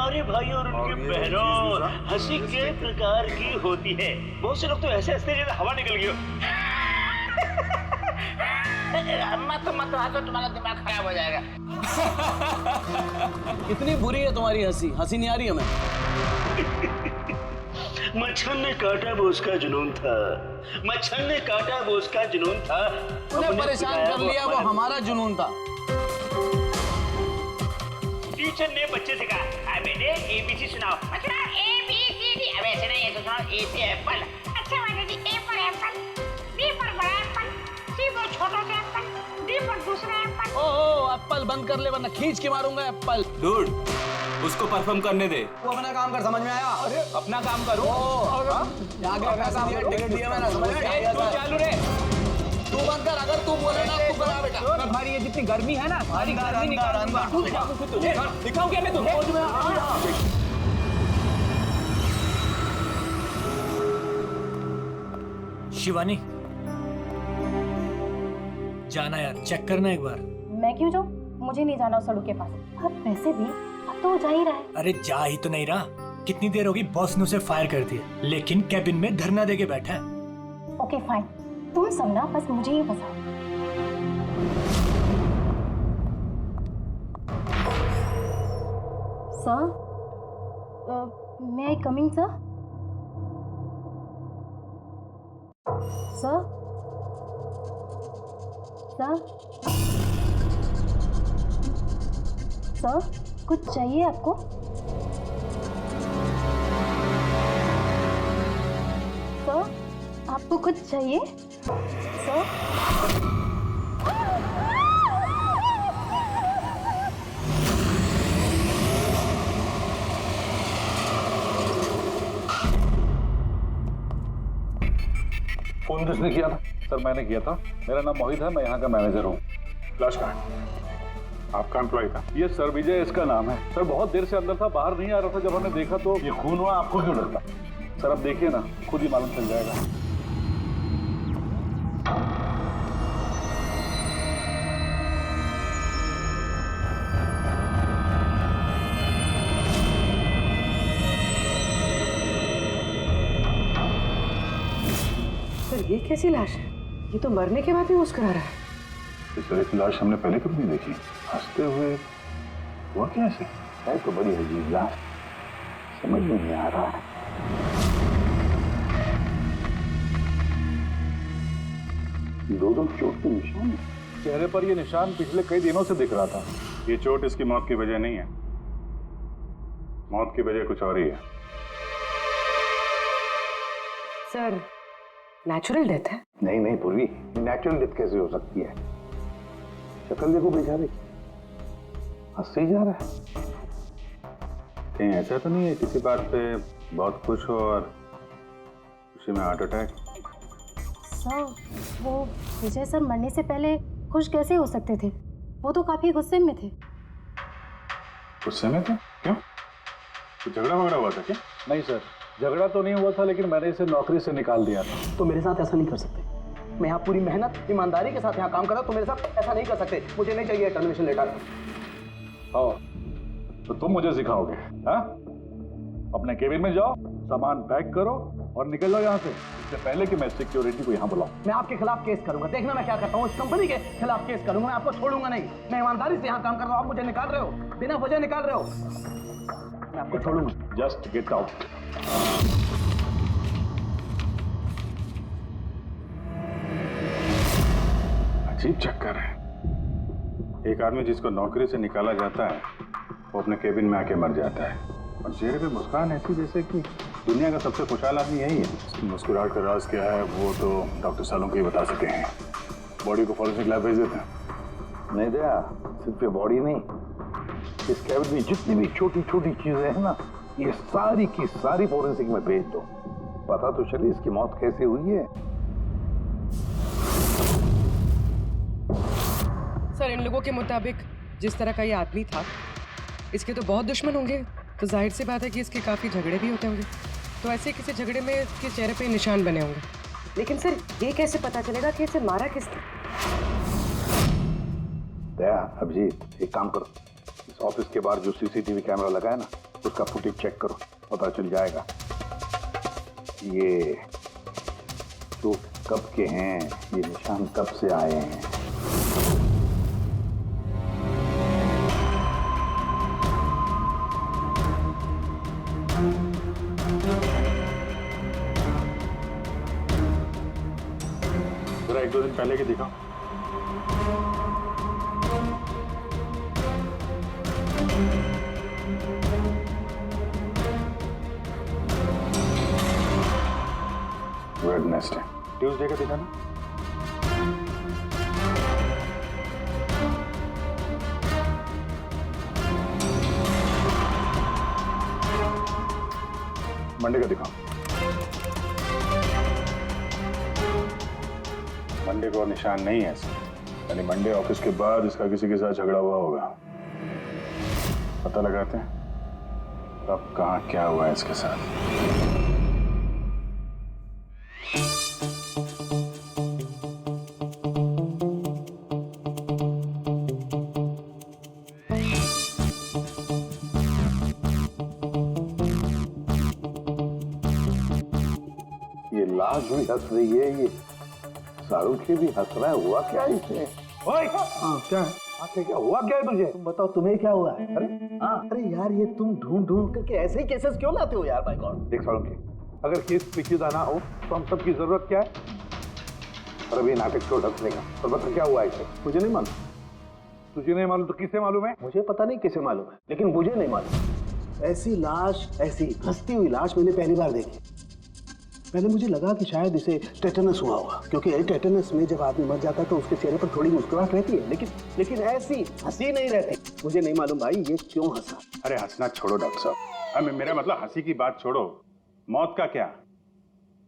प्यारे भाई और उनकी बहनों, हंसी के प्रकार की होती है। बहुत से लोग तो ऐसे हंसते जैसे हवा निकल गई हो। मत हंसो, तुम्हारा दिमाग खराब हो जाएगा। इतनी बुरी है तुम्हारी हंसी, हंसी नहीं आ रही हमें। मच्छर ने काटा वो उसका जुनून था, मच्छर ने काटा वो उसका जुनून था। उन्हें परेशान कर लिया वो हमारा जुनून था। टीचर ने बच्चे से कहा, बेटे ABC सुनाओ। अच्छा ABCD, अब ऐसे नहीं, ऐसे सुनाओ। A से एप्पल। अच्छा माता जी, A पर एप्पल, B पर बड़ा एप्पल, C पर छोटा सा एप्पल, D पर दूसरा एप्पल। ओ एप्पल बंद कर ले वरना खींच के मारूंगा एप्पल। डूड, उसको परफॉर्म करने दे। वो अपना काम कर, समझ में आया? अरे अपना काम करो। आगे पैसा दिया, टिकट दिया मैंने, समझ में आया? तू चालू रे। तू बंद कर, अगर तू बोले ना तू करा बेटा। तुम्हारी ये जितनी गर्मी है ना, सारी गर्मी निकालूंगा। दिखाऊं क्या मैं तुझे? शिवानी, जाना यार, चेक करना एक बार। मैं क्यों जाऊँ? मुझे नहीं जाना उस सड़ू के पास। अब वैसे भी अब तो वो जा ही रहा है। अरे जा ही तो नहीं रहा। कितनी देर होगी बॉस ने उसे फायर कर दिया, लेकिन कैबिन में धरना देके बैठा है। ओके फाइन, तुम सब ना बस मुझे ही फंसाओ। Sir, may I coming sir? Sir, sir, कुछ चाहिए आपको? सर, आपको कुछ चाहिए? सर, फोन किसने किया था? सर मैंने किया था। मेरा नाम मोहित है, मैं यहाँ का मैनेजर हूँ। लाश कहाँ है? आपका एम्प्लॉय था? ये सर विजय इसका नाम है। सर बहुत देर से अंदर था, बाहर नहीं आ रहा था। जब हमने देखा तो ये खून हुआ। आपको क्यों लगता? सर अब देखिए ना, खुद ही मालूम चल जाएगा। सर ये कैसी लाश है? ये तो मरने के बाद भी मुस्कुरा रहा है। इस तरह की लाश हमने पहले कभी नहीं देखी। हंसते हुए हुआ कैसे? है तो बड़ी अजीब लाश, समझ में नहीं आ रहा है। दो चोट के निशान है चेहरे पर। ये निशान पिछले कई दिनों से दिख रहा था। ये चोट इसकी मौत की वजह नहीं है। मौत की वजह कुछ और ही है। सर नेचुरल डेथ है? नहीं नहीं पूर्वी, नेचुरल डेथ कैसे हो सकती है? शक्ल देखो बेचारे, हंसी जा रहा है। कहीं ऐसा तो नहीं है किसी बात पे बहुत खुश हो और उसी में हार्ट अटैक? सर, वो विजय सर मरने से पहले खुश कैसे हो सकते थे? वो तो काफी गुस्से में थे। गुस्से में थे? क्यों? कुछ झगड़ा वगड़ा हुआ था क्या? नहीं सर, झगड़ा तो नहीं हुआ था, लेकिन मैंने इसे नौकरी से निकाल दिया था। तो मेरे साथ ऐसा नहीं कर सकते। मैं यहाँ पूरी मेहनत ईमानदारी के साथ यहाँ काम कर रहा हूँ, तो मेरे साथ ऐसा नहीं कर सकते। मुझे नहीं चाहिए टर्मिनेशन लेटर। आओ, तो तुम मुझे सिखाओगे? हाँ, अपने केबिन में जाओ, सामान पैक करो और निकल जाओ यहाँ से, इससे पहले कि मैं सिक्योरिटी को यहाँ बुलाऊं। मैं आपके खिलाफ केस करूंगा। देखना मैं क्या करता हूँ। इस कंपनी के खिलाफ केस करूंगा। मैं आपको छोड़ूंगा नहीं। मैं ईमानदारी से यहाँ काम कर रहा हूँ, आप मुझे निकाल रहे हो, बिना वजह निकाल रहे हो। मैं आपको छोड़ूंगा। Just get out. अजीब चक्कर है। एक आदमी जिसको नौकरी से निकाला जाता है वो अपने केबिन में आके मर जाता है और चेहरे पे मुस्कान ऐसी जैसे कि दुनिया का सबसे खुशहाल आदमी यही है। मुस्कुराहट का राज क्या है वो तो डॉक्टर सालों के ही बता सके हैं। बॉडी को फॉरेंसिक लैब भेज देते हैं। नहीं दया, सिर्फ ये बॉडी नहीं, इस कैबिन में जितनी भी छोटी छोटी चीजें हैं ना, ये सारी की सारी फॉरेंसिक में भेज दो। पता तो चले इसकी मौत कैसे हुई है। सर इन लोगों के मुताबिक जिस तरह का ये आदमी था, इसके तो बहुत दुश्मन होंगे, तो जाहिर सी बात है कि इसके काफी झगड़े भी होते होंगे। तो ऐसे किसी झगड़े में इसके चेहरे पे निशान बने होंगे। लेकिन सर ये कैसे पता चलेगा कि इसे मारा किसने? दया, अभिजीत, एक काम करो, इस ऑफिस के बाहर जो सीसीटीवी कैमरा लगा है ना, उसका फुटेज चेक करो, पता चल जाएगा ये चोट कब के हैं, ये निशान कब से आए हैं। जरा 1-2 दिन पहले की दिखाओ। वेडनेसडे, ट्यूसडे का दिखाना। मंडे का दिखाओ। मंडे को निशान नहीं है इसमें, यानी मंडे ऑफिस के बाद इसका किसी के साथ झगड़ा हुआ होगा। पता लगाते हैं अब कहाँ क्या हुआ है इसके साथ। ये लाश भी हंस रही है, ये शाहरुख भी हंस रहा है। हुआ क्या है इसे? ओए! हाँ क्या है? आखिर क्या हुआ क्या है तुझे? तुम बताओ तुम्हें क्या हुआ है? अरे अरे यार ये तुम ढूंढ ढूंढ करके ऐसे ही केसेस क्यों लाते हो यार? By god. देख शाहरुख, अगर केस पेचीदा ना हो तो हम सबकी जरूरत क्या है? और अभी नाटक छोड़ हंस लेगा। और बता क्या हुआ इसे? मुझे नहीं मालूम। तुझे नहीं मालूम तो किसे मालूम है? मुझे पता नहीं किसे मालूम है, लेकिन मुझे नहीं मालूम। ऐसी लाश, ऐसी हंसती हुई लाश मैंने पहली बार देखी। पहले मुझे लगा कि शायद इसे टेटनस हुआ होगा, क्योंकि टेटनस में जब आदमी मर जाता है तो उसके चेहरे पर थोड़ी मुस्कुराहट रहती है, लेकिन ऐसी हंसी नहीं रहती। मुझे नहीं मालूम भाई ये क्यों हंसा। अरे हंसना छोड़ो डॉक्टर साहब, मेरा मतलब हंसी की बात छोड़ो, मौत का क्या?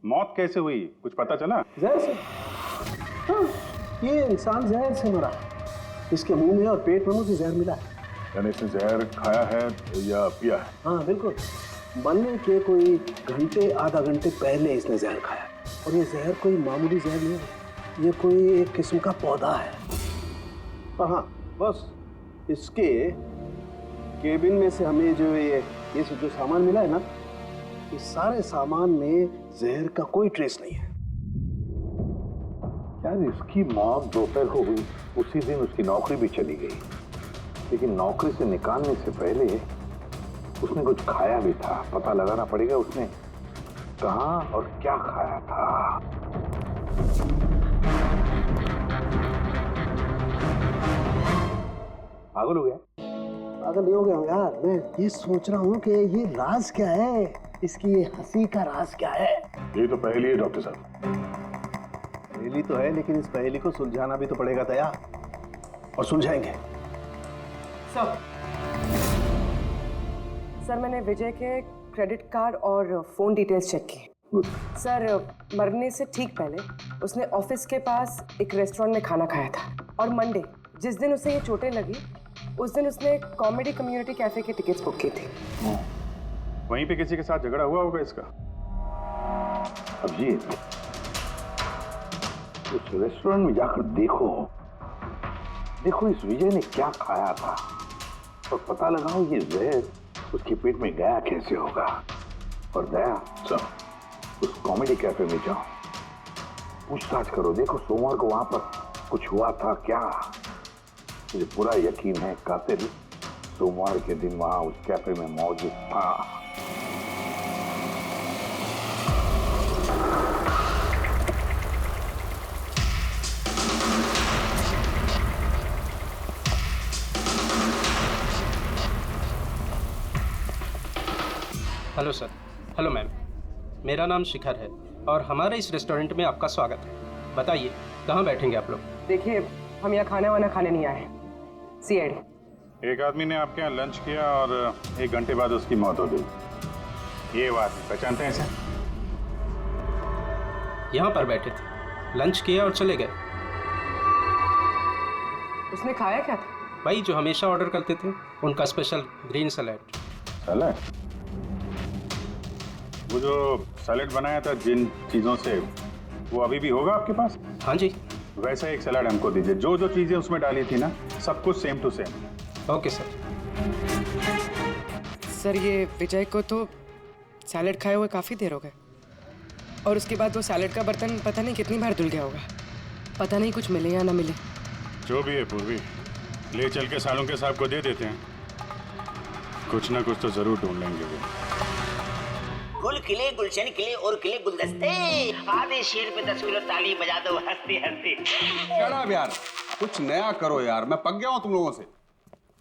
मौत कैसे हुई, कुछ पता चला? जहर से। हाँ, ये इंसान जहर से मरा। इसके मुंह में और पेट में मुझे जहर मिला है। यानी इसने जहर खाया है या पिया है? हाँ बिल्कुल, मरने के कोई घंटे आधा घंटे पहले इसने जहर खाया। और ये जहर कोई मामूली जहर नहीं है, ये कोई एक किस्म का पौधा है। पर हाँ बस इसके केबिन में से हमें जो ये जो सामान मिला है ना, इस सारे सामान में जहर का कोई ट्रेस नहीं है। यार इसकी मौत दोपहर को हुई, उसी दिन उसकी नौकरी भी चली गई, लेकिन नौकरी से निकालने से पहले उसने कुछ खाया भी था। पता लगाना पड़ेगा उसने कहाँ और क्या खाया था। पागल हो गया? पागल नहीं हो गया हूँ यार, मैं ये सोच रहा हूँ कि ये राज क्या है, इसकी ये हंसी का राज क्या है। ये तो पहेली है डॉक्टर साहब। पहेली तो है, लेकिन इस पहेली को सुलझाना भी तो पड़ेगा दया, और सुलझाएंगे। सर मैंने विजय के क्रेडिट कार्ड और फोन डिटेल्स चेक की। सर मरने से ठीक पहले उसने ऑफिस के पास एक रेस्टोरेंट में खाना खाया था, और मंडे जिस दिन उसे ये चोटें लगी उस दिन उसने कॉमेडी कम्युनिटी कैफे की टिकट्स बुक की थी। वहीं पे किसी के साथ झगड़ा हुआ होगा इसका। अभिजीत, उस रेस्टोरेंट में जाकर देखो इस विजय ने क्या खाया था, और पता लगाओ ये जहर उसके पेट में गया कैसे होगा। और दया उस कॉमेडी कैफे में जाओ, पूछताछ करो, देखो सोमवार को वहां पर कुछ हुआ था क्या। मुझे पूरा यकीन है कातिल सोमवार के दिन वहां उस कैफे में मौजूद था। Hello sir. हेलो मैम, मेरा नाम शिखर है और हमारे इस रेस्टोरेंट में आपका स्वागत है। बताइए कहाँ बैठेंगे आप लोग? देखिए हम यहाँ खाना वाना खाने नहीं आए हैं। सीआईडी। एक आदमी ने आपके यहाँ लंच किया और 1 घंटे बाद उसकी मौत हो गई। ये बात पहचानते हैं इसे? यहाँ पर बैठे थे, लंच किया और चले गए। उसने खाया क्या था? भाई जो हमेशा ऑर्डर करते थे, उनका स्पेशल ग्रीन सैलेड। सैलेड? वो जो सैलेड बनाया था जिन चीज़ों से, वो अभी भी होगा आपके पास? हाँ जी। वैसा एक सैलेड हमको दीजिए, जो जो चीज़ें उसमें डाली थी ना, सब कुछ same to same. Okay sir. Sir ये विजय को तो सैलेड खाए हुए काफ़ी देर हो गए, और उसके बाद वो सैलेड का बर्तन पता नहीं कितनी बार धुल गया होगा। पता नहीं कुछ मिले या ना मिले। जो भी है पूर्वी, ले चल के सालों के साहब को दे देते हैं, कुछ ना कुछ तो जरूर ढूंढ लेंगे वो। गुल खिले, गुलशन खिले और खिले गुलदस्ते, आधे शेर पे 10 किलो ताली बजा दो हंसते हंसते। शराब यार, कुछ नया करो यार, मैं पक गया हूं तुम लोगों से।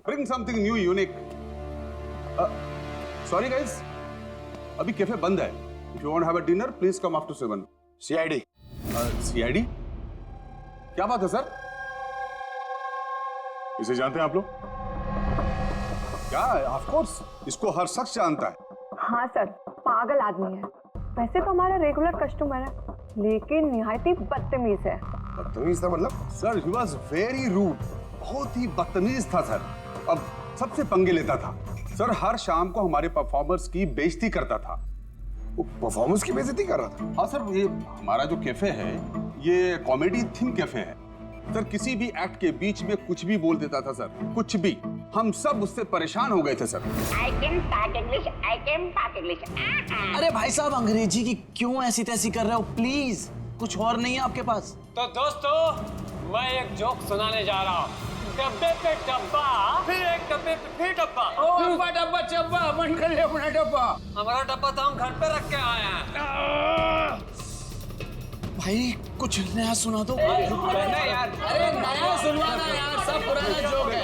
Bring something new, unique. Sorry guys, अभी कैफे बंद है। If you want to have a dinner, please come after 7. CID। CID? क्या बात है सर? इसे जानते हैं आप लोग? क्या? Of course, इसको हर शख्स जानता है। हाँ सर, पागल आदमी है। वैसे तो हमारा रेगुलर कस्टमर है, लेकिन निहायती बदतमीज है। बदतमीज था मतलब? Sir, he was very rude. बहुत ही बदतमीज था सर। अब सबसे पंगे लेता था सर। हर शाम को हमारे परफॉर्मर्स की बेइज्जती करता था। वो परफॉर्मेंस की बेइज्जती कर रहा था? हाँ सर, ये हमारा जो कैफे है ये कॉमेडी थीम कैफे है सर। किसी भी एक्ट के बीच में कुछ भी बोल देता था सर, कुछ भी। हम सब उससे परेशान हो गए थे sir. I can talk English, I can talk English। अरे भाई साहब, अंग्रेजी की क्यों ऐसी तैसी कर रहे हो? प्लीज, कुछ और नहीं है आपके पास? तो दोस्तों, मैं एक जोक सुनाने जा रहा हूँ। डब्बे पे डब्बा, फिर एक डब्बे पे फिर डब्बा। ओ अब्बा डब्बा चब्बा, मन कर ले अपना डब्बा। हमारा डब्बा तो हम घर पे रख के आए हैं। भाई कुछ नया सुना दो। नहीं यार, अरे नया सुनवाना यार, सब पुराना जोक है।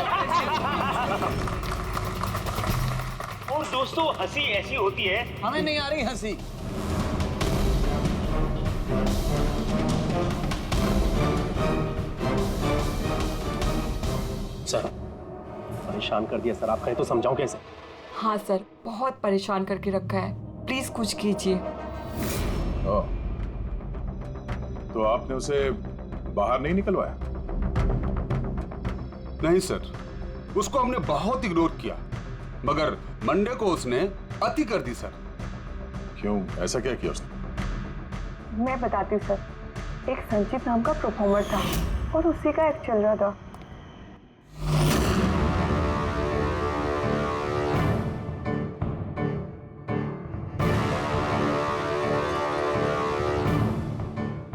और दोस्तों, हंसी ऐसी होती है। हमें नहीं आ रही हंसी। सर, परेशान कर दिया सर, आप कहें तो समझाऊं कैसे? हाँ सर, बहुत परेशान करके रखा है, प्लीज कुछ कीजिए। तो आपने उसे बाहर नहीं निकलवाया? नहीं सर, उसको हमने बहुत इग्नोर किया, मगर मंडे को उसने अति कर दी सर। क्यों, ऐसा क्या किया उसने? मैं बताती हूँ सर। एक संचित नाम का परफॉर्मर था और उसी का एक्ट चल रहा था।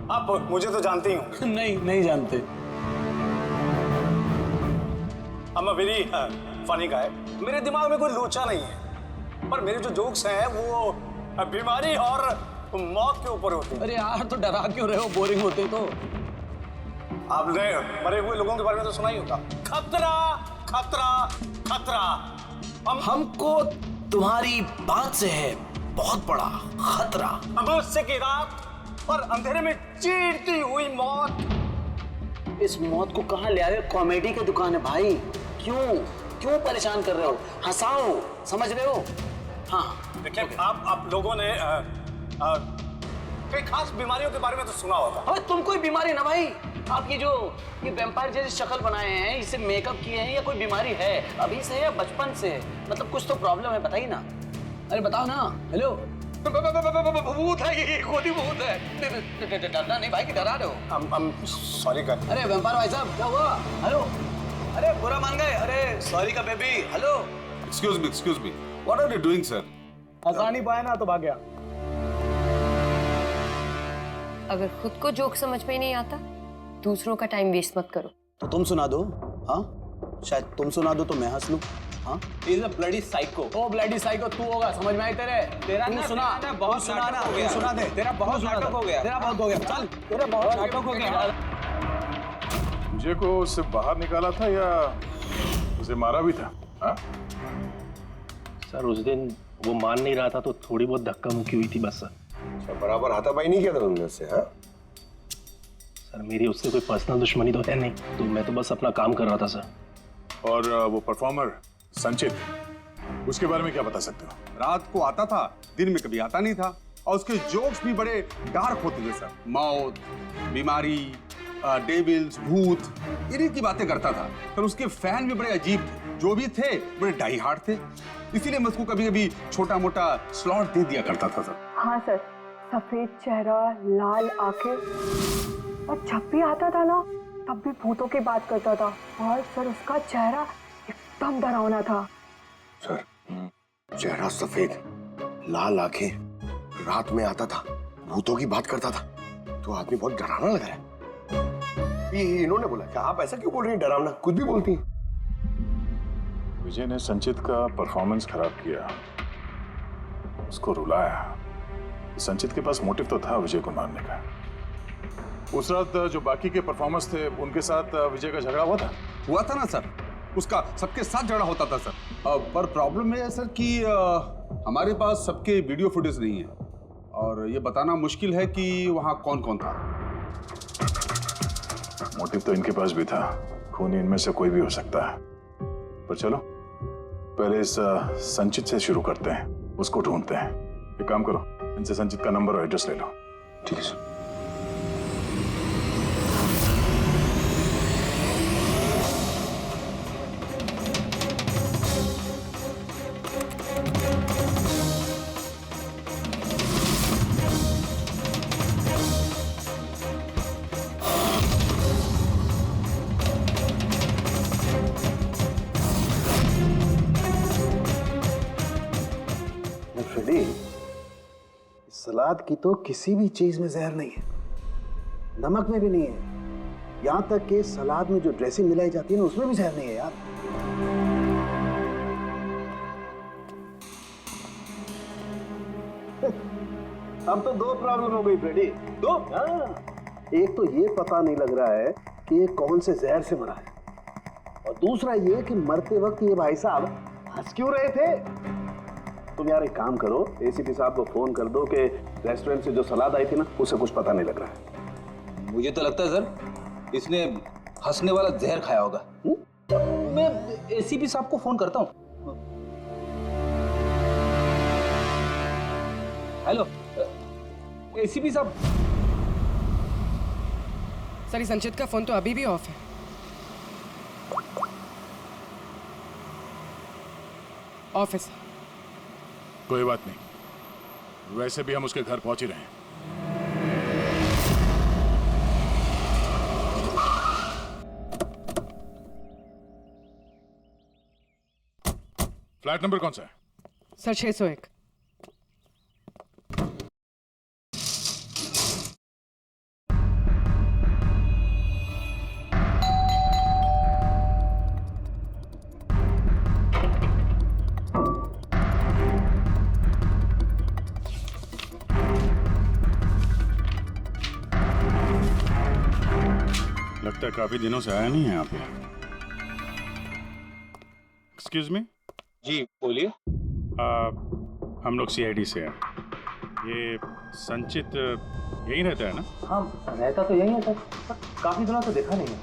आप मुझे तो जानते ही हो। नहीं जानते। I'm a very funny guy। मेरे दिमाग में कोई लोचा नहीं है, पर मेरे जो जोक्स हैं वो बीमारी और मौत के ऊपर होते हैं। अरे यार, तो डरा क्यों रहे हो? बोरिंग होते तो। आपने मरे हुए लोगों के बारे में तो सुना ही होगा। खतरा खतरा खतरा। हमको तुम्हारी बात से है बहुत बड़ा खतरा। अमावस्या की रात और अंधेरे में चीरती हुई मौत। इस मौत को कहाँ ले आए? कॉमेडी की दुकान है भाई। क्यों परेशान कर रहे हो? हंसाओ, समझ रहे हो? हाँ देखिए, आप लोगों ने कई खास बीमारियों के बारे में तो सुना होगा। अबे तुम कोई बीमारी ना भाई। आप ये वैम्पायर जैसी शक्ल बनाए हैं, इससे मेकअप किए हैं, या कोई बीमारी है अभी से या बचपन से? मतलब कुछ तो प्रॉब्लम है, बताइए ना। अरे बताओ ना। हेलो, भूत है ये, खुद ही भूत है। डरना नहीं भाई, कि डरा रहे हो? सॉरी कर। अरे वैम्पायर भाई साहब, क्या हुआ? हेलो, अरे बुरा मान गए? अरे सॉरी का baby. Hello, excuse me, what are you doing sir? हंसा नहीं पाया ना तो भाग गया। अगर खुद को जोक समझ में नहीं आता, दूसरों का टाइम वेस्ट मत करो। तो तुम सुना दो। हाँ, शायद तुम सुना दो तो मैं हंस लूं। हाँ, He's a bloody psycho। Oh bloody psycho तू होगा, समझ में आई तेरे? तेरा तू सुना, बहुत सुना ना, नाटक हो गया। सुना दे। तेरा बहुत नाटक हो गया। तेरा बहुत हो गया। चल, तेरा बहुत नाटक हो गया। मुझे को उससे बाहर निकाला था या उसे मारा भी था? हाँ? सर, उस दिन वो मान नहीं रहा था तो थोड़ी बहुत धक्का मुक्की हुई थी बस सर। बराबर हाथापाई नहीं किया था तुमने उससे? हाँ सर, मेरी उससे कोई पर्सनल दुश्मनी तो है नहीं, तो मैं तो बस अपना काम कर रहा था सर। और वो परफॉर्मर संचित, उसके बारे में क्या बता सकते हो? रात को आता था, दिन में कभी आता नहीं था, और उसके जोक्स भी बड़े डार्क होते थे सर। मौत, बीमारी, डेविल्स, भूत, इन्हीं की बातें करता था। पर उसके फैन भी बड़े अजीब थे, जो भी थे बड़े डाई हार्ड थे। इसीलिए मैं उसको कभी कभी छोटा मोटा स्लॉट दे दिया करता था सर। हाँ सर, सफेद चेहरा, लाल आंखें, और जब भी आता था ना तब भी भूतों की बात करता था। और सर उसका चेहरा एकदम डरावना था। सर, चेहरा सफेद, लाल आंखें, रात में आता था, भूतों की बात करता था, तो आदमी बहुत डरावना लग रहा है। ये इन्होंने बोला कि आप ऐसा क्यों बोल रही हैं, डरावना कुछ भी बोलती हैं। विजय ने संचित का परफॉर्मेंस खराब किया, उसको रुलाया। संचित के पास मोटिव तो था विजय को मारने का। उस रात जो बाकी के परफॉर्मर्स थे उनके साथ विजय का झगड़ा हुआ था ना सर। उसका सबके साथ झगड़ा होता था सर। पर प्रॉब्लम है सर कि हमारे पास सबके वीडियो फुटेज नहीं है और ये बताना मुश्किल है कि वहां कौन कौन था। मोटिव तो इनके पास भी था, खूनी इनमें से कोई भी हो सकता है। पर चलो पहले इस संचित से शुरू करते हैं, उसको ढूंढते हैं। एक काम करो, इनसे संचित का नंबर और एड्रेस ले लो। ठीक है सर। सलाद की तो किसी भी चीज में जहर नहीं है, नमक में भी नहीं है, यहां तक कि सलाद में जो ड्रेसिंग मिलाई जाती है ना उसमें भी जहर नहीं है यार। अब तो दो प्रॉब्लम हो गई फ्रेडी, दो। एक तो ये पता नहीं लग रहा है कि ये कौन से जहर से मरा है, और दूसरा ये कि मरते वक्त ये भाई साहब हंस क्यों रहे थे। तुम यार एक काम करो, एसीपी साहब को फोन कर दो कि रेस्टोरेंट से जो सलाद आई थी ना उसे कुछ पता नहीं लग रहा है। मुझे तो लगता है सर इसने हंसने वाला जहर खाया होगा। मैं एसीपी साहब को फोन करता हूँ। हेलो एसीपी साहब। सर संचित का फोन तो अभी भी ऑफ है। ऑफिस। कोई बात नहीं, वैसे भी हम उसके घर पहुंच ही रहे हैं। फ्लैट नंबर कौन सा है? सर 601। लगता है काफी दिनों से आया नहीं है यहाँ पे। Excuse me. जी बोलिए। हम लोग सीआईडी से हैं। ये संचित यहीं रहता है ना? हाँ रहता तो यहीं है सर, पर काफी दिनों से देखा नहीं है।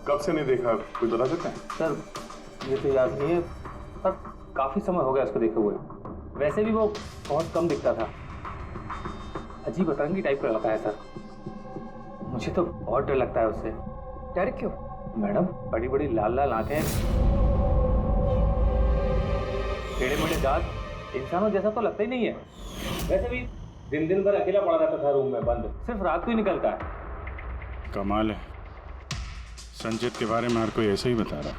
कब से नहीं देखा कोई बता सकता है? सर ये तो याद नहीं है, पर काफी समय हो गया उसको देखे हुए। वैसे भी वो बहुत कम दिखता था, अजीब अतरंगी टाइप का लड़का है सर। मुझे तो बहुत डर लगता है उससे। डर क्यों? मैडम बड़ी बड़ी लाल लाल आंखें, टेढ़े मेढ़े दांत, इंसानों जैसा तो लगता ही नहीं है। वैसे भी दिन दिन भर अकेला पड़ा रहता था रूम में बंद, सिर्फ रात को ही निकलता है। कमाल है, संचित के बारे में हर कोई ऐसे ही बता रहा है।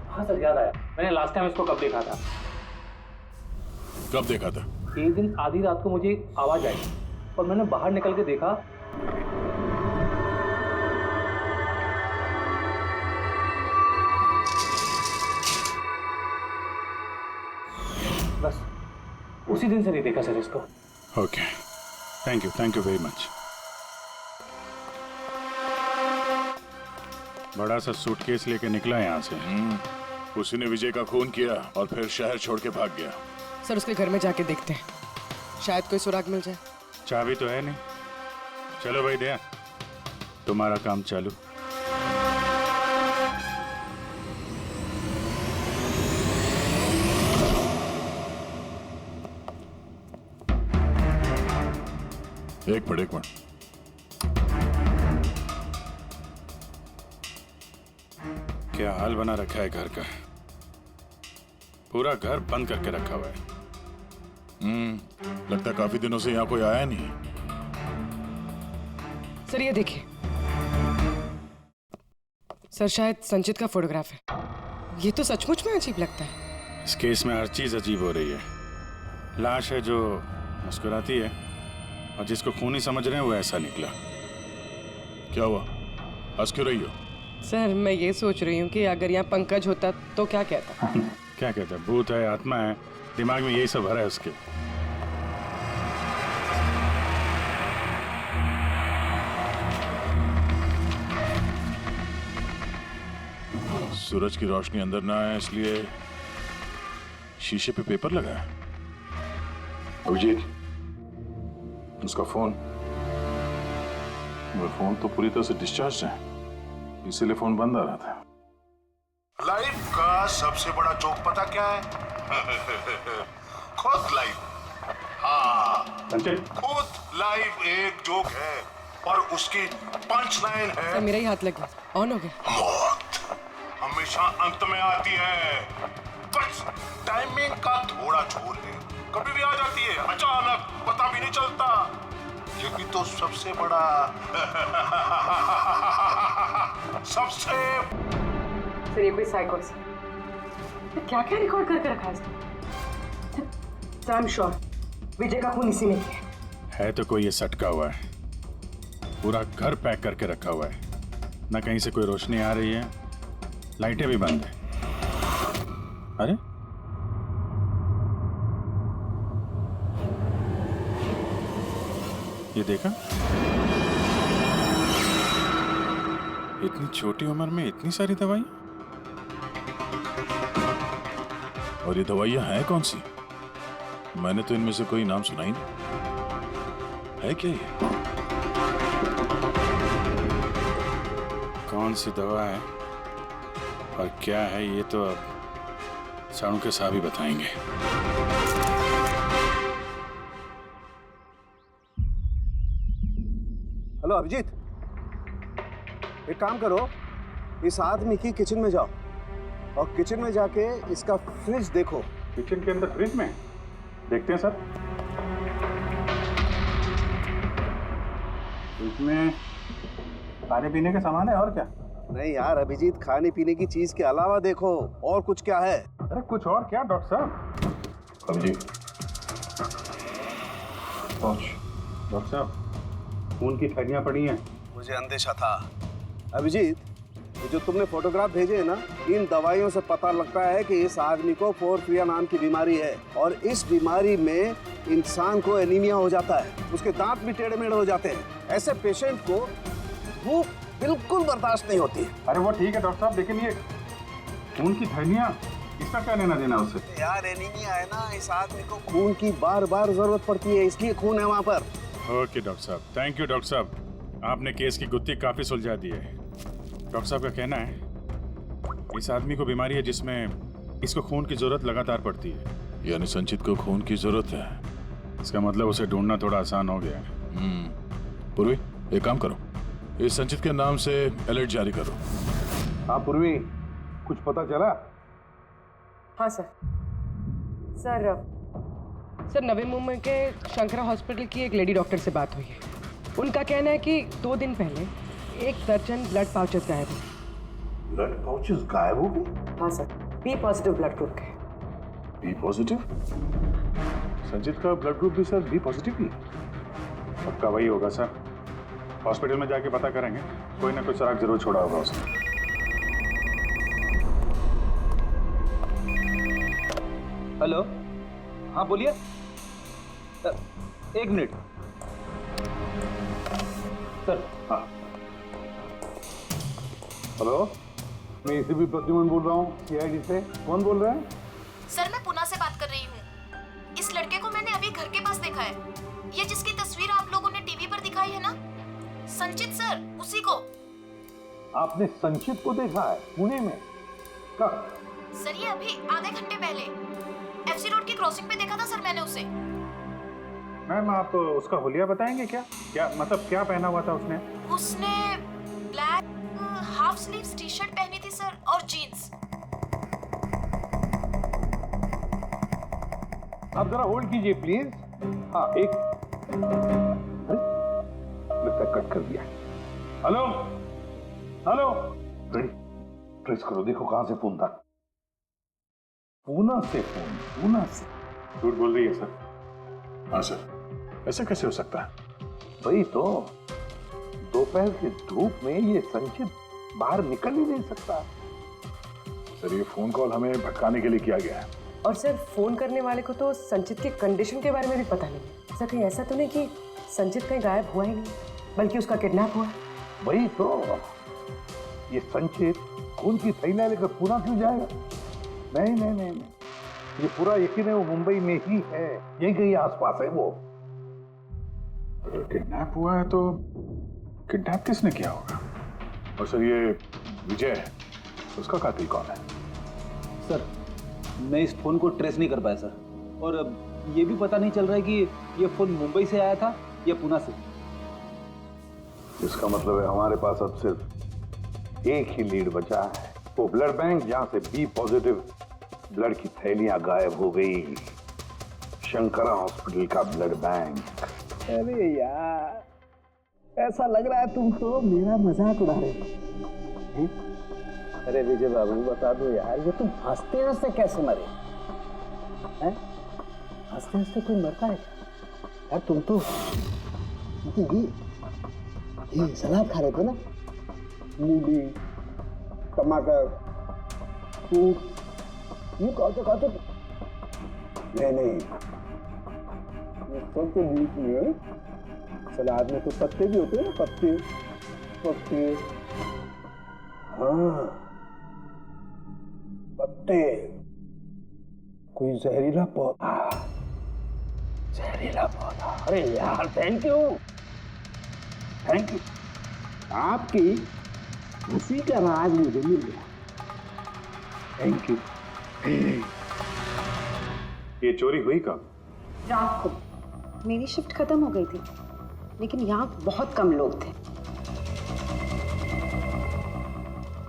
हाँ सर याद आया, मैंने लास्ट टाइम इसको कब देखा था। कब देखा था? एक दिन आधी रात को मुझे आवाज आई और मैंने बाहर निकल के देखा, बस उसी दिन से नहीं देखा सर इसको। Okay, thank you very much. बड़ा सा सूटकेस लेके निकला यहाँ से। उसने विजय का खून किया और फिर शहर छोड़ के भाग गया। सर उसके घर में जाके देखते हैं, शायद कोई सुराग मिल जाए। चाबी तो है नहीं। चलो भाई दया, तुम्हारा काम चालू। एक मिनट। क्या हाल बना रखा है घर का, पूरा घर बंद करके रखा हुआ है। लगता है काफी दिनों से यहाँ कोई आया नहीं। सर ये देखिए, सर शायद संचित का फोटोग्राफ है। ये तो सचमुच में अजीब लगता है। इस केस में हर चीज अजीब हो रही है। लाश है जो मुस्कुराती है और जिसको खूनी समझ रहे हैं वो ऐसा निकला। क्या हुआ, हंस क्यों रही हो? सर मैं ये सोच रही हूँ कि अगर यहाँ पंकज होता तो क्या कहता? क्या कहता है? भूत है, आत्मा है, दिमाग में यही सब भरा है उसके। सूरज की रोशनी अंदर ना आए इसलिए शीशे पे पेपर लगा है। अभिजीत, उसका फोन, वो फोन तो पूरी तरह से डिस्चार्ज है, इसीलिए फोन बंद आ रहा था। लाइफ का सबसे बड़ा जोक पता क्या है? खुद लाइफ। हाँ, खुद लाइफ एक जोक है और उसकी पंच लाइन है। सर मेरा ही हाथ लग गया, ऑन हो गया। मौत हमेशा अंत में आती है, बस टाइमिंग का थोड़ा झोल है, कभी भी आ जाती है अचानक, पता भी नहीं चलता। ये भी तो सबसे बड़ा सबसे सर ये कोई साइको है। क्या क्या रिकॉर्ड करके रखा है इसने? सर आई एम श्योर विजय का खून इसी ने किया है। तो कोई ये सटका हुआ है, पूरा घर पैक करके रखा हुआ है, ना कहीं से कोई रोशनी आ रही है, लाइटें भी बंद है। अरे ये देखा, इतनी छोटी उम्र में इतनी सारी दवाई, और ये दवाइयां हैं कौन सी? मैंने तो इनमें से कोई नाम सुना ही नहीं। है क्या ये? कौन सी दवा है और क्या है ये तो अब साणु के साहब ही बताएंगे। हेलो अभिजीत, एक काम करो, इस आदमी की किचन में जाओ और किचन में जाके इसका फ्रिज देखो। किचन के अंदर फ्रिज में? देखते हैं सर। इसमें खाने पीने के सामान है और क्या? नहीं यार अभिजीत, खाने पीने की चीज के अलावा देखो और कुछ क्या है। अरे कुछ और क्या डॉक्टर साहब? अभिजीत, डॉक्टर साहब खून की थैलियां पड़ी हैं। मुझे अंदेशा था। अभिजीत, ये जो तुमने फोटोग्राफ भेजे हैं ना, इन दवाइयों से पता लगता है कि इस आदमी को पोर्फिरिया नाम की बीमारी है और इस बीमारी में इंसान को एनीमिया हो जाता है, उसके दांत भी टेढ़े मेढ़े हो जाते हैं। ऐसे पेशेंट को भूख बिल्कुल बर्दाश्त नहीं होती है। अरे वो ठीक है डॉक्टर साहब, लेकिन ये खून की थैलियां, इसका क्या लेना देना उससे? यार एनीमिया है ना, इस आदमी को खून की बार बार जरूरत पड़ती है, इसलिए खून है वहाँ पर। ओके डॉक्टर साहब, थैंक यू डॉक्टर साहब, आपने केस की गुत्थी काफी सुलझा दी है। डॉक्टर साहब का कहना है इस आदमी को बीमारी है जिसमें इसको खून की जरूरत लगातार पड़ती है। यानी संचित को खून की जरूरत है, इसका मतलब उसे ढूंढना थोड़ा आसान हो गया है। पूर्वी, एक काम करो, इस संचित के नाम से अलर्ट जारी करो। हाँ पूर्वी, कुछ पता चला? हाँ सर। सर नवी मुंबई के शंकरा हॉस्पिटल की एक लेडी डॉक्टर से बात हुई है। उनका कहना है कि 2 दिन पहले 1 दर्जन ब्लड पाउचेस गायब हुए। ब्लड पाउचेस गायब हो गए? हाँ sir, B positive blood group के। B positive? संचित का ब्लड ग्रुप भी सर बी पॉजिटिव ही? पक्का वही होगा सर, हॉस्पिटल में जाके पता करेंगे, कोई ना कोई सुराग जरूर छोड़ा होगा उसने। हेलो, हाँ बोलिए। 1 मिनट सर। हाँ हेलो, मैं एसीपी प्रद्युमन बोल रहा हूँ, सीआईडी से। कौन बोल रहे हैं? सर मैं पुणे से बात कर रही हूँ। इस लड़के को मैंने अभी घर के पास देखा है, ये जिसकी तस्वीर आप लोगों ने टीवी पर दिखाई है ना, संचित सर, उसी को। आपने संचित को देखा है पुणे में? कब? सर ये अभी आधे घंटे पहले एफसी रोड की क्रॉसिंग पे देखा था सर मैंने उसे। मैम आप उसका हुलिया बताएंगे क्या? क्या मतलब क्या पहना हुआ था उसने? उसने black half sleeves T shirt पहनी थी सर और जीन्स। आप जरा होल्ड कीजिए प्लीज। हाँ एक, अरे लगता कट कर दिया। हेलो हेलो, ट्रेस करो, देखो कहां से फोन था। पूना से फोन, पूना से। झूठ बोल रही है सर। हाँ सर, ऐसा कैसे हो सकता है? वही तो, दोपहर की धूप में ये संचित बाहर निकल ही नहीं सकता। सर ये फोन कॉल हमें भटकाने के लिए किया गया है। और सर फोन करने वाले को तो संचित की कंडीशन के बारे में भी पता नहीं है। सर कहीं ऐसा तो नहीं कि संचित कहीं गायब हुआ ही नहीं, बल्कि उसका किडनैप हुआ? वही तो, ये संचित खून की थैलियां लेकर पूना क्यों जाएगा? नहीं नहीं नहीं, ये पूरा यकीन है वो मुंबई में ही है, यहीं कहीं आसपास है वो। अगर किडनैप हुआ है तो किडनैप किसने किया होगा? और सर ये विजय है, उसका कातिल कौन है? सर मैं इस फोन को ट्रेस नहीं कर पाया सर, और अब ये भी पता नहीं चल रहा है कि ये फोन मुंबई से आया था या पुणे से। इसका मतलब है हमारे पास अब सिर्फ एक ही लीड बचा है, वो ब्लड बैंक जहां से बी पॉजिटिव ब्लड की थैलियां गायब हो गई, शंकरा हॉस्पिटल का ब्लड बैंक। अरे यार, ऐसा लग रहा है तुम तो मेरा मजाक उड़ा रहे हो। अरे विजय बाबू बता दो यार, ये तुम हंसते हंसते कैसे मरे? हंसते हंसते कोई मरता है यार? तुम तो ये सलाद खा रहे थे ना, मूली, टमाटर, फ्रूट, ये खाते नहीं, ये सब के बीच में सलाद में तो पत्ते भी होते हैं ना, पत्ते। हाँ पत्ते, कोई जहरीला पौधा। अरे यार थैंक यू, आपकी हंसी का राज मुझे मिल गया, थैंक यू। ये चोरी हुई कब? रात को मेरी शिफ्ट खत्म हो गई थी, लेकिन यहाँ बहुत कम लोग थे।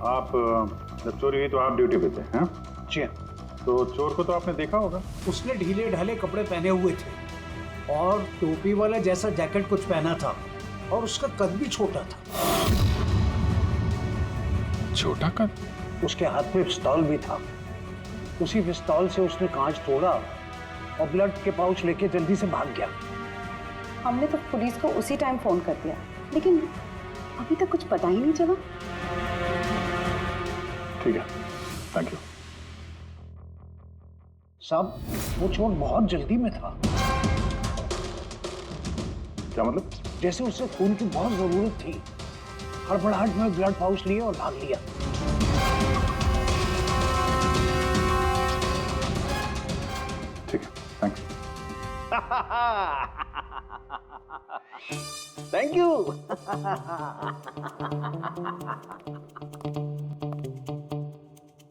आप जब चोरी हुई तो आप ड्यूटी पे थे? हैं? जी। तो चोर को तो आपने देखा होगा। उसने ढीले ढाले कपड़े पहने हुए थे और टोपी वाला जैसा जैकेट कुछ पहना था, और उसका कद भी छोटा था। छोटा कद? उसके हाथ में पिस्तौल भी था। उसी पिस्तौल से उसने कांच तोड़ा और ब्लड के पाउच लेके जल्दी से भाग गया। हमने तो पुलिस को उसी टाइम फोन कर दिया, लेकिन अभी तक कुछ पता ही नहीं चला। ठीक है, थैंक यू। साहब वो चोर बहुत जल्दी में था। क्या मतलब? जैसे उसे खून की बहुत जरूरत थी, हड़बड़ाहट में ब्लड पाउच लिए और भाग लिया। ठीक है, थैंक यू। Thank you.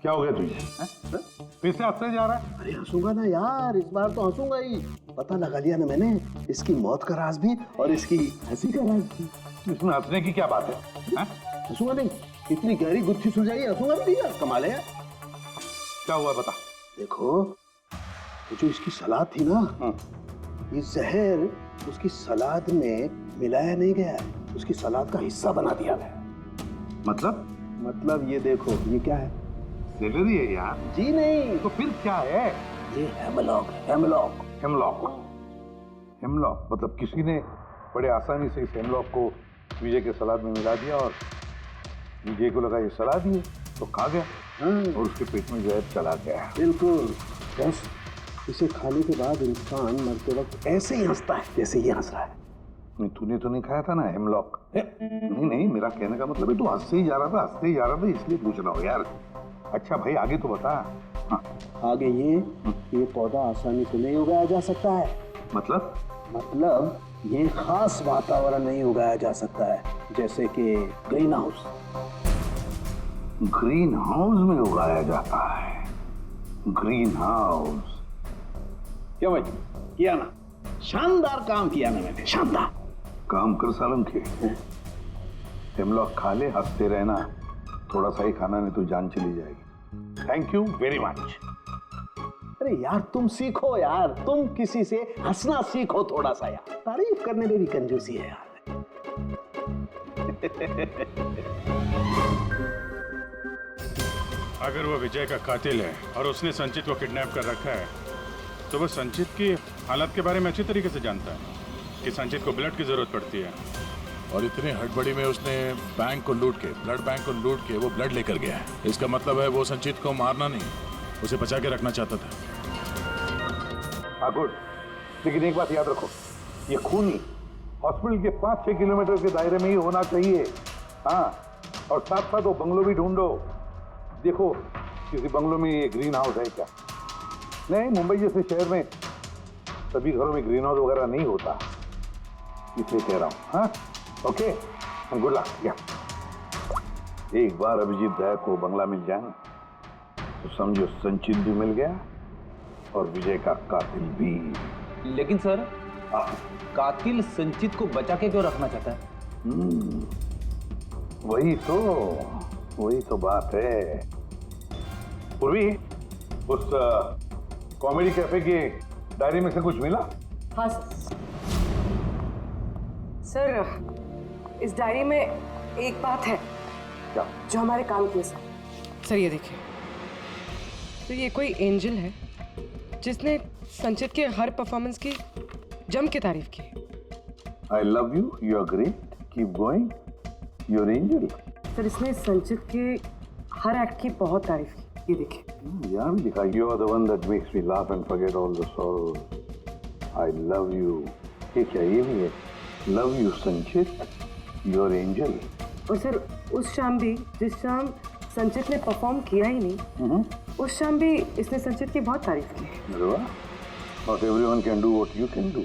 क्या हो गया तुझे? फिर से हंसने जा रहा है? अरे हंसूंगा ना यार, इस बार तो हंसूंगा ही। पता लगा लिया ना मैंने इसकी मौत का राज भी और इसकी हंसी का राज भी। इसमें हंसने की क्या बात है? हंसूंगा नहीं, इतनी गहरी गुत्थी सुलझाई, हंसूंगा भी नहीं। कमाल है यार। क्या हुआ बता। देखो तो जो इसकी सलाद थी ना, ये जहर उसकी सलाद में मिलाया नहीं गया, उसकी सलाद का हिस्सा बना दिया गया। मतलब ये देखो, ये क्या है? सेलरी है यार। जी नहीं। तो फिर क्या है? ये हेमलॉक। हेमलॉक मतलब किसी ने बड़े आसानी से इस हेमलॉक को विजय के सलाद में मिला दिया और विजय को लगा ये सलाद ही है तो खा गया और उसके पेट में जहर चला गया। बिल्कुल। बस इसे खाने के बाद इंसान मरते वक्त ऐसे ही हंसता है जैसे ये हंस रहा है। नहीं, तूने तो नहीं खाया था ना हेमलॉक? नहीं, मेरा कहने का मतलब है तू हंसते ही जा रहा था इसलिए पूछ रहा हूँ यार। अच्छा भाई आगे तो बता। हाँ। आगे ये पौधा आसानी से नहीं उगाया जा सकता है। मतलब ये खास वातावरण नहीं उगाया जा सकता है, जैसे कि ग्रीन हाउस। ग्रीन हाउस में उगाया जाता है। Green house. क्या भाई किया ना? शानदार काम किया ना मैंने, शानदार काम कर सालम के। हेमलॉक खा ले, हंसते रहना, थोड़ा सा ही खाना नहीं तो जान चली जाएगी। Thank you very much. अरे यार तुम सीखो यार, तुम किसी से हंसना सीखो थोड़ा सा यार। तारीफ करने में भी कंजूसी है यार। अगर वो विजय का कातिल है और उसने संचित को किडनैप कर रखा है तो वो संचित की हालत के बारे में अच्छी तरीके से जानता है कि संचित को ब्लड की जरूरत पड़ती है। और इतनी हड़बड़ी में उसने बैंक को लूट के, ब्लड बैंक को लूट के वो ब्लड लेकर गया है। इसका मतलब है वो संचित को मारना नहीं, उसे बचा के रखना चाहता था। हाँ गुड, लेकिन एक बात याद रखो, ये खून ही हॉस्पिटल के 5-6 किलोमीटर के दायरे में ही होना चाहिए। हाँ, और साथ साथ वो बंगलो भी ढूंढो। देखो किसी बंगलो में ये ग्रीन हाउस है क्या? नहीं, मुंबई जैसे शहर में सभी घरों में ग्रीन हाउस वगैरह नहीं होता, इसलिए कह रहा हूँ। हाँ, ओके, गुड लक। या एक बार अभिजीत दया को बंगला मिल जाए तो समझो संचित भी मिल गया और विजय का कातिल भी। लेकिन सर, कातिल संचित को बचा के क्यों रखना चाहता है? वही तो बात है। पूर्वी, उस कॉमेडी कैफे की डायरी में से कुछ मिला? हाँ सर, इस डायरी में एक बात है क्या? जो हमारे काम की है सर। ये देखिए, तो ये कोई एंजल है जिसने संचित के हर परफॉर्मेंस की जम के तारीफ की। I love you, you are great, keep going, your angel. सर, इसने संचित के हर एक्ट की बहुत तारीफ की। ये देखिए, यहाँ भी लिखा, you are the one that makes me laugh and forget all the sorrows, I love you. ये क्या, ये भी है, love you Sanchit, your angel. और सर, उस शाम भी, जिस शाम संचित ने परफॉर्म किया ही नहीं, उस शाम भी इसने संचित की बहुत तारीफ की। अरे वाह, not everyone can do what you can do,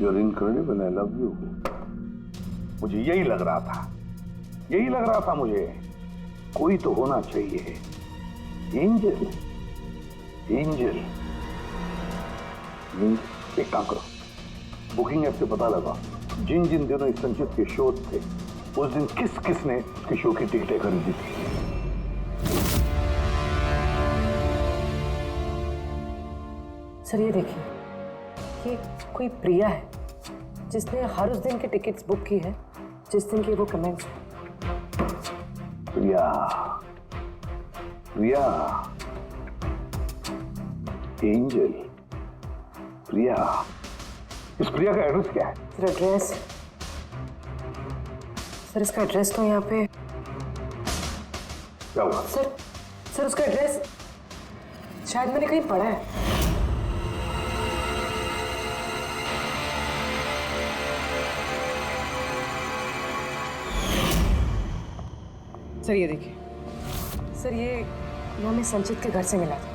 you are incredible, I love you. मुझे यही लग रहा था मुझे, कोई तो होना चाहिए, एंजल। एक काम करो, बुकिंग ऐप से पता लगा जिन जिन दिनों इस संचित के शो थे, उस दिन किस किस ने उसके शो की टिकटें खरीदी थी। सर, ये देखिए, ये कोई प्रिया है जिसने हर उस दिन के टिकट्स बुक की है जिस दिन के वो कमेंट्स हैं। प्रिया, एंजल, प्रिया। इस प्रिया का एड्रेस क्या है? सर, एड्रेस, सर इसका एड्रेस तो यहाँ पे क्या हुआ? सर उसका एड्रेस शायद मैंने कहीं पढ़ा है। सर, ये देखिए, सर ये हमें संचित के घर से मिला था।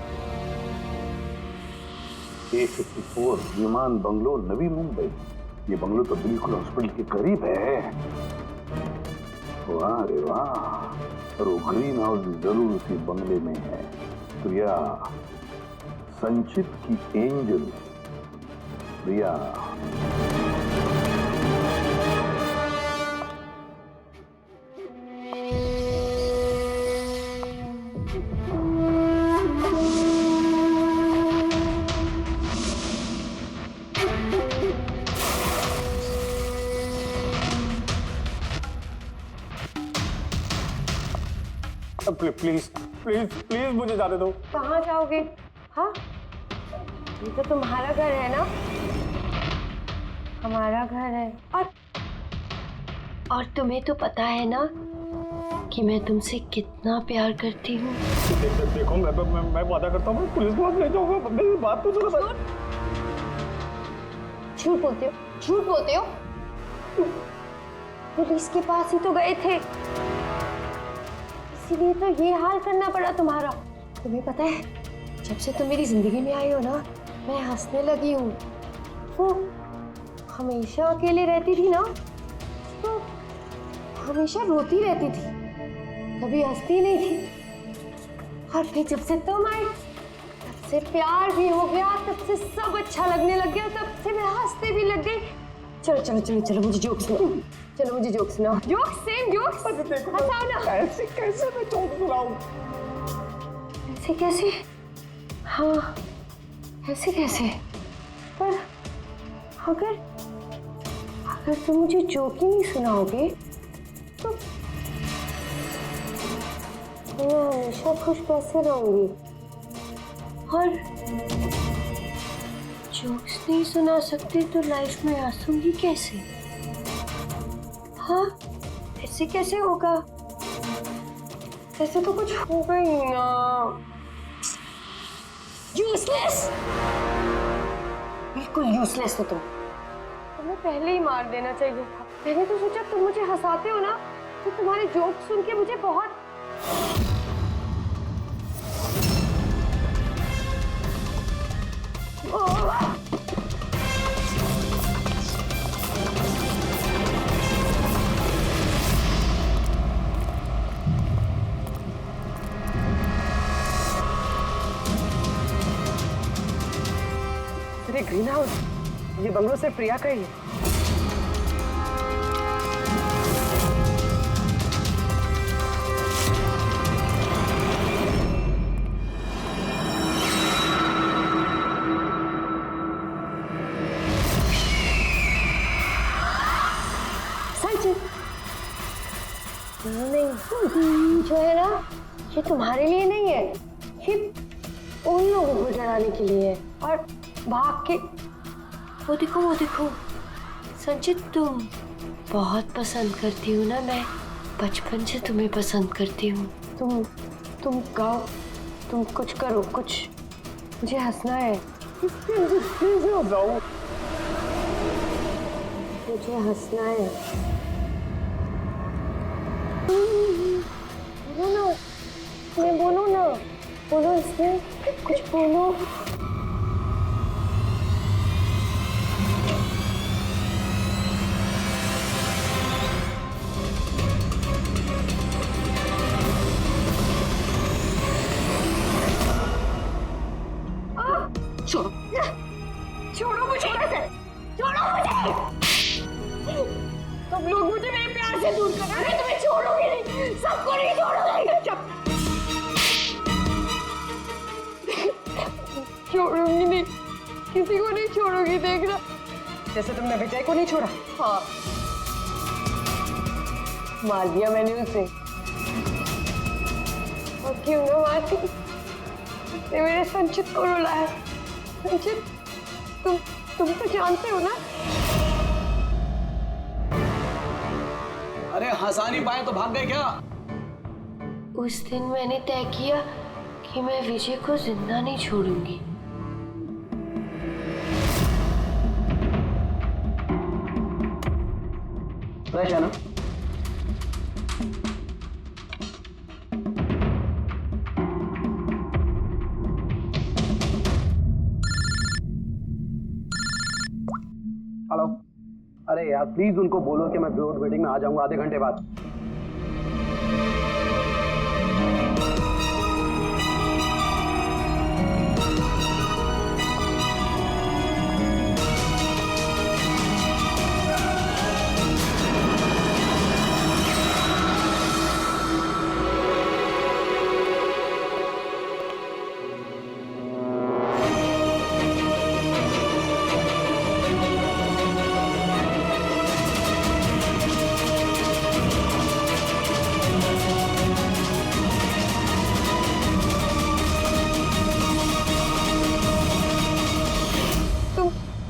854 विमान बंगलो, नवी मुंबई। ये बंगलो तो बिल्कुल हॉस्पिटल के करीब है। वाह रे वाह, और वो ग्रीन हाउस भी जरूर उसी बंगले में है। प्रिया, संचित की angel Priya. Please please please मुझे जाने दो। कहाँ जाओगे? हाँ, ये तो तुम्हारा घर है ना? हमारा घर है। और तुम्हें तो पता है ना कि मैं तुमसे कितना प्यार करती हूँ। देखो, मैं वादा करता हूँ, पुलिस के पास ले जाऊंगा। मेरी बात तो सुनो। झूठ बोलते हो। पुलिस के पास ही तो गए थे, इसीलिए तो ये हाल करना पड़ा तुम्हारा। तुम्हें पता है, जब से तुम मेरी जिंदगी में आई हो ना, मैं हंसने लगी हूँ। वो हमेशा अकेले रहती थी ना, तो हमेशा रोती रहती थी, कभी हंसती नहीं थी। और फिर जब से तुम आई, तब से प्यार भी हो गया, तब से सब अच्छा लगने लग गया, तब से मैं हंसते भी लग गई। चलो मुझे जोक सुनाओ। Joke, same jokes. हंसाओ ना। ऐसे कैसे मैं जोक सुनाऊं? ऐसे कैसे? हाँ, ऐसे कैसे? पर अगर तुम मुझे जोक ही नहीं सुनाओगे तो मैं हमेशा खुश कैसे रहूंगी? और जोक्स नहीं सुना सकती तो लाइफ में हंसूंगी कैसे? हाँ, ऐसे कैसे होगा? ऐसे तो कुछ होगा ही ना। यूजलेस, बिल्कुल यूजलेस हो तुम। तुम्हें पहले ही मार देना चाहिए था। मैंने तो सोचा तुम मुझे हंसाते हो ना, तो तुम्हारे जोक सुन के मुझे बहुत अरे ग्रीन हाउस, ये बंगलो सिर्फ प्रिया का ही है। नहीं, जो है ना, ये तुम्हारे लिए नहीं है, ये उन लोगों को डराने के लिए है। और भाग के वो देखो संचित, तुम बहुत पसंद करती हो ना, मैं बचपन से तुम्हें पसंद करती हूँ। तुम गाओ, तुम कुछ करो, कुछ मुझे हंसना है। मुझे हंसना है। बोलो ना, बोलो इसमें कुछ बोलो। छोड़ो मुझे, छोड़ो मुझे। तुम लोग मुझे मेरे प्यार से दूर कर रहे हो, तुम्हें छोड़ोगे नहीं, सबको नहीं छोड़ोगे। छोड़ूंगी नहीं, किसी को नहीं छोड़ूंगी, देखना। जैसे तुमने विजय को नहीं छोड़ा। हाँ, मार दिया मैंने उसे। और क्यों ना मारती, उसने मेरे संचित को रुलाया। संचित, तुम तो जानते हो ना। अरे हंसा नहीं पाए तो भाग गए क्या? उस दिन मैंने तय किया कि मैं विजय को जिंदा नहीं छोड़ूंगी। फ्रेश है ना? हेलो, अरे यार प्लीज उनको बोलो कि मैं बोर्ड मीटिंग में आ जाऊंगा आधे घंटे बाद।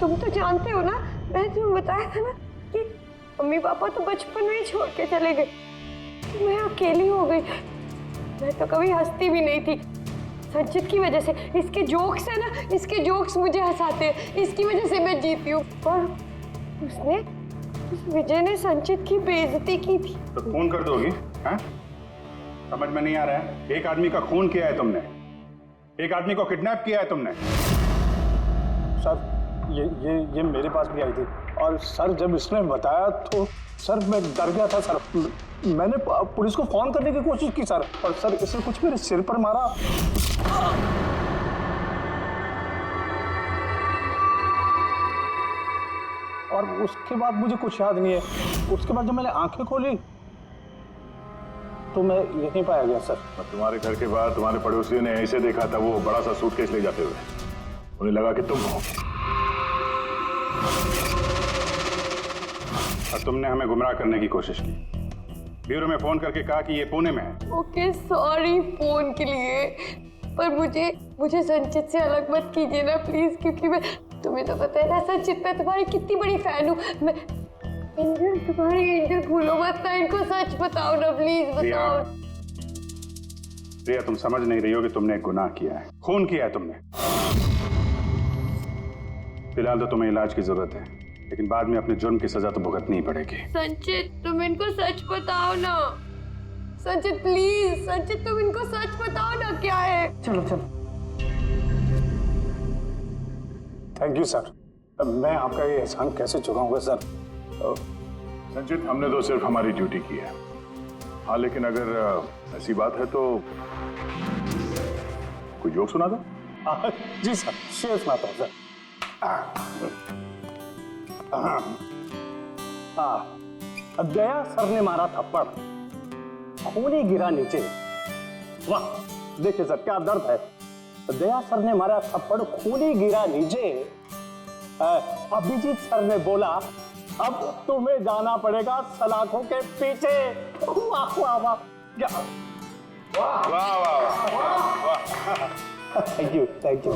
तुम तो जानते हो ना, मैंने तुम्हें बताया था ना कि मम्मी पापा तो बचपन में ही छोड़ के चले गए, तो मैं अकेली हो गई। मैं तो कभी हंसती भी नहीं थी, संचित की वजह से। इसके जोक्स है ना, इसके जोक्स मुझे हंसाते हैं, इसकी वजह से मैं जीती हूँ। और उस विजय ने संचित की बेइज्जती की थी। तो खून कर दोगी? हाँ? समझ में नहीं आ रहा है? एक आदमी का खून किया है तुमने, एक आदमी को किडनैप किया है तुमने। सर ये मेरे पास भी आई थी, और सर जब इसने बताया तो सर मैं डर गया था। सर मैंने पुलिस को फोन करने की कोशिश की सर, और सर इसने कुछ मेरे सिर पर मारा। और उसके बाद मुझे कुछ याद नहीं है। उसके बाद जब मैंने आंखें खोली तो मैं यहीं पाया गया सर। तुम्हारे घर के बाद तुम्हारे पड़ोसियों ने ऐसे देखा था, वो बड़ा सा सूटकेस ले जाते हुए, उन्हें लगा कि तुम हो, और तुमने हमें गुमराह करने की कोशिश की। ब्यूरो में फोन करके कहा कि ये पुणे में है। ओके सॉरी फोन के लिए, पर मुझे संचित से अलग मत कीजिए ना प्लीज, क्योंकि मैं, तुम्हें तो पता है ना संचित, मैं तुम्हारी कितनी बड़ी फैन हूँ। मैं एंजल, तुम्हारी एंजल भूलो मत ना, इनको सच बताओ ना प्लीज, बताओ। प्रिया तुम समझ नहीं रही हो कि तुमने एक गुनाह किया है, खून किया है तुमने। फिलहाल तो तुम्हें इलाज की जरूरत है, लेकिन बाद में अपने जुर्म की सजा तो भुगतनी ही पड़ेगी। संचित तुम इनको सच बताओ ना, संचित प्लीज, संचित तुम इनको सच बताओ ना क्या है। चलो चलो। थैंक यू सर, मैं आपका ये एहसान कैसे चुकाऊंगा सर। संचित हमने तो सिर्फ हमारी ड्यूटी की है। हाँ लेकिन अगर ऐसी बात है तो कोई जोक सुना दो। जी सर, शेर सुनाता हूँ सर। दया सर ने मारा थप्पड़, खूनी गिरा नीचे। वाह देखिए सर क्या दर्द है। दया सर ने मारा थप्पड़, खूनी गिरा नीचे। अभिजीत सर ने बोला अब तुम्हें जाना पड़ेगा सलाखों के पीछे। वाह वाह वाह, क्या वाह वाह वाह वाह। Thank you thank you.